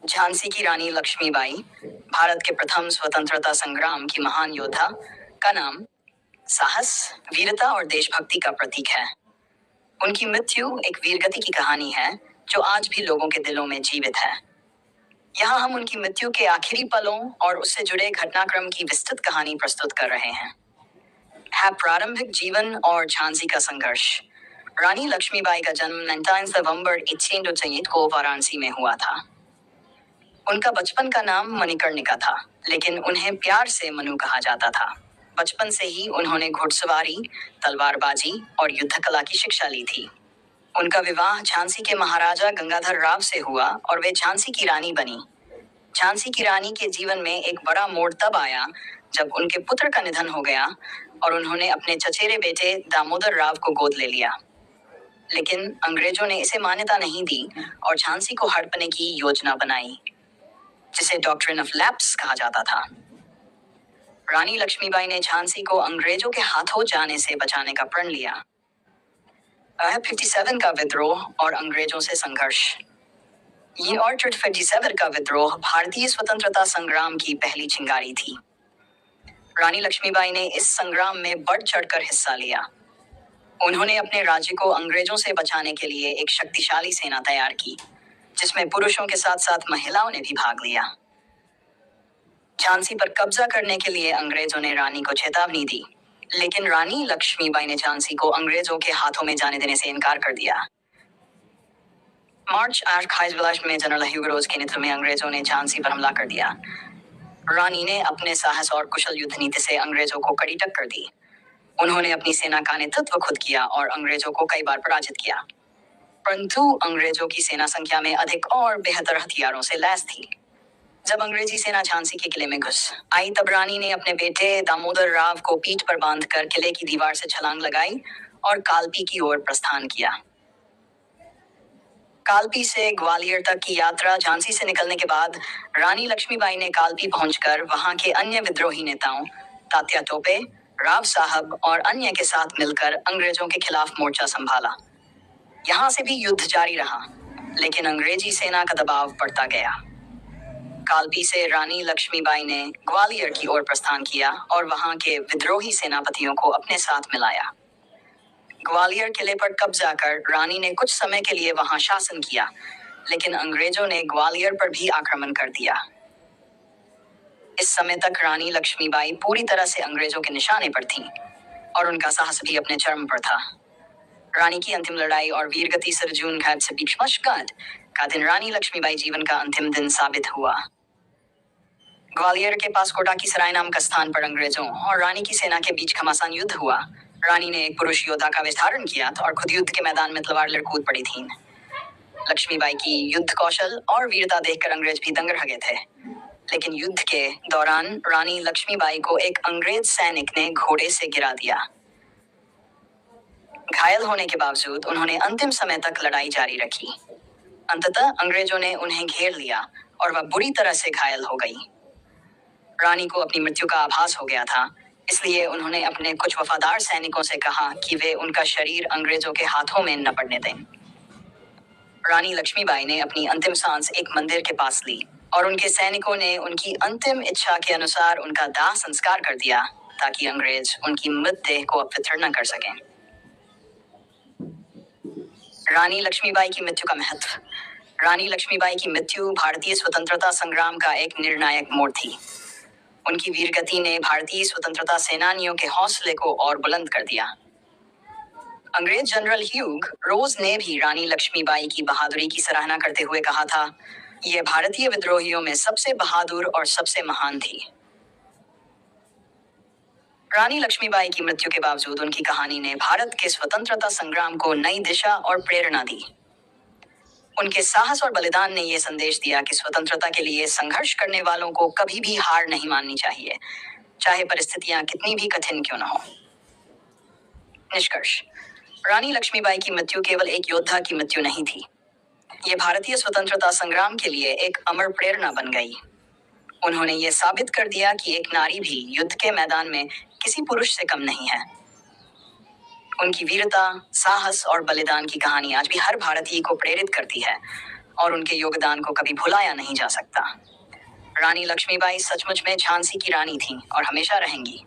झांसी की रानी लक्ष्मीबाई, भारत के प्रथम स्वतंत्रता संग्राम की महान योद्धा, का नाम साहस, वीरता और देशभक्ति का प्रतीक है। उनकी मृत्यु एक वीरगति की कहानी है जो आज भी लोगों के दिलों में जीवित है। यहाँ हम उनकी मृत्यु के आखिरी पलों और उससे जुड़े घटनाक्रम की विस्तृत कहानी प्रस्तुत कर रहे हैं। प्रारंभिक जीवन और झांसी का संघर्ष। रानी लक्ष्मीबाई का जन्म 19 नवंबर 1828 को वाराणसी में हुआ था। उनका बचपन का नाम मणिकर्णिका था, लेकिन उन्हें प्यार से मनु कहा जाता था। बचपन से ही उन्होंने घुड़सवारी, तलवारबाजी और युद्ध कला की शिक्षा ली थी। उनका विवाह झांसी के महाराजा गंगाधर राव से हुआ और वे झांसी की रानी बनी। झांसी की रानी के जीवन में एक बड़ा मोड़ तब आया जब उनके पुत्र का निधन हो गया और उन्होंने अपने चचेरे बेटे दामोदर राव को गोद ले लिया। लेकिन अंग्रेजों ने इसे मान्यता नहीं दी और झांसी को हड़पने की योजना बनाई, जिसे डॉक्ट्रिन ऑफ लैप्स कहा जाता था। रानी लक्ष्मीबाई ने झांसी को अंग्रेजों के हाथों जाने से बचाने का प्रण लिया। 57 का विद्रोह और अंग्रेजों से संघर्ष। ये ऑर्चर्ड 57 का विद्रोह भारतीय स्वतंत्रता संग्राम की पहली चिंगारी थी। रानी लक्ष्मीबाई ने इस संग्राम में बढ़ चढ़कर हिस्सा लिया। उन्होंने अपने राज्य को अंग्रेजों से बचाने के लिए एक शक्तिशाली सेना तैयार की, जिसमें पुरुषों के साथ साथ महिलाओं ने भी भाग लिया। झांसी पर कब्जा करने के लिए अंग्रेजों ने रानी को चेतावनी दी, लेकिन रानी लक्ष्मीबाई ने झांसी को अंग्रेजों के हाथों में जाने देने से इनकार कर दिया। मार्च 8 में जनरल ह्यूगरोज के नेतृत्व में अंग्रेजों ने झांसी पर हमला कर दिया। रानी ने अपने साहस और कुशल युद्ध नीति से अंग्रेजों को कड़ी टक्कर दी। उन्होंने अपनी सेना का नेतृत्व खुद किया और अंग्रेजों को कई बार पराजित किया, परंतु अंग्रेजों की सेना संख्या में अधिक और बेहतर हथियारों से लैस थी। जब अंग्रेजी सेना झांसी के किले में घुस आई, तब रानी ने अपने बेटे दामोदर राव को पीठ पर बांधकर किले की दीवार से छलांग लगाई और कालपी की ओर प्रस्थान किया। कालपी से ग्वालियर तक की यात्रा झांसी से निकलने के बाद रानी लक्ष्मीबाई ने कालपी पहुंचकर वहां के अन्य विद्रोही नेताओं तात्या टोपे, राव साहब और अन्य के साथ मिलकर अंग्रेजों के खिलाफ मोर्चा संभाला। यहाँ से भी युद्ध जारी रहा, लेकिन अंग्रेजी सेना का दबाव बढ़ता गया। कालपी से रानी लक्ष्मीबाई ने ग्वालियर की ओर प्रस्थान किया और वहां के विद्रोही सेनापतियों को अपने साथ मिलाया। ग्वालियर किले पर कब्जा कर रानी ने कुछ समय के लिए वहां शासन किया, लेकिन अंग्रेजों ने ग्वालियर पर भी आक्रमण कर दिया। इस समय तक रानी लक्ष्मीबाई पूरी तरह से अंग्रेजों के निशाने पर थीं और उनका साहस भी अपने चरम पर था। रानी की अंतिम लड़ाई और वीरगति सिर जून घाट से बीचमशगढ़ का दिन रानी लक्ष्मीबाई जीवन का अंतिम दिन साबित हुआ। ग्वालियर के पास कोटा की सराय नाम का स्थान पर अंग्रेजों और रानी की सेना के बीच घमासान युद्ध हुआ। रानी ने एक पुरुष योद्धा का वेश धारण किया था और खुद युद्ध के मैदान में तलवार लड़कूद पड़ी थीं। लक्ष्मीबाई की युद्ध कौशल और वीरता देखकर अंग्रेज भी दंग रह गए थे, लेकिन युद्ध के दौरान रानी लक्ष्मीबाई को एक अंग्रेज सैनिक ने घोड़े से गिरा दिया। घायल होने के बावजूद उन्होंने अंतिम समय तक लड़ाई जारी रखी। अंततः अंग्रेजों ने उन्हें घेर लिया और वह बुरी तरह से घायल हो गई। रानी को अपनी मृत्यु का आभास हो गया था, इसलिए उन्होंने अपने कुछ वफादार सैनिकों से कहा कि वे उनका शरीर अंग्रेजों के हाथों में न पड़ने दें। रानी लक्ष्मीबाई ने अपनी अंतिम सांस एक मंदिर के पास ली और उनके सैनिकों ने उनकी अंतिम इच्छा के अनुसार उनका दाह संस्कार कर दिया, ताकि अंग्रेज उनकी मृतदेह को अपवित्र न कर सकें। रानी लक्ष्मीबाई की मृत्यु का महत्व। रानी लक्ष्मीबाई की मृत्यु भारतीय स्वतंत्रता संग्राम का एक निर्णायक मोड़ थी। उनकी वीरगति ने भारतीय स्वतंत्रता सेनानियों के हौसले को और बुलंद कर दिया। अंग्रेज जनरल ह्यूग रोज ने भी रानी लक्ष्मीबाई की बहादुरी की सराहना करते हुए कहा था, यह भारतीय विद्रोहियों में सबसे बहादुर और सबसे महान थी। रानी लक्ष्मीबाई की मृत्यु के बावजूद उनकी कहानी ने भारत के स्वतंत्रता संग्राम को नई दिशा और प्रेरणा दी। उनके साहस और बलिदान ने यह संदेश दिया कि स्वतंत्रता के लिए संघर्ष करने वालों को कभी भी हार नहीं माननी चाहिए, चाहे परिस्थितियां कितनी भी कठिन क्यों न हो। निष्कर्ष। रानी लक्ष्मीबाई की मृत्यु केवल एक योद्धा की मृत्यु नहीं थी, ये भारतीय स्वतंत्रता संग्राम के लिए एक अमर प्रेरणा बन गई। उन्होंने ये साबित कर दिया कि एक नारी भी युद्ध के मैदान में किसी पुरुष से कम नहीं है। उनकी वीरता, साहस और बलिदान की कहानी आज भी हर भारतीय को प्रेरित करती है और उनके योगदान को कभी भुलाया नहीं जा सकता। रानी लक्ष्मीबाई सचमुच में झांसी की रानी थीं और हमेशा रहेंगी।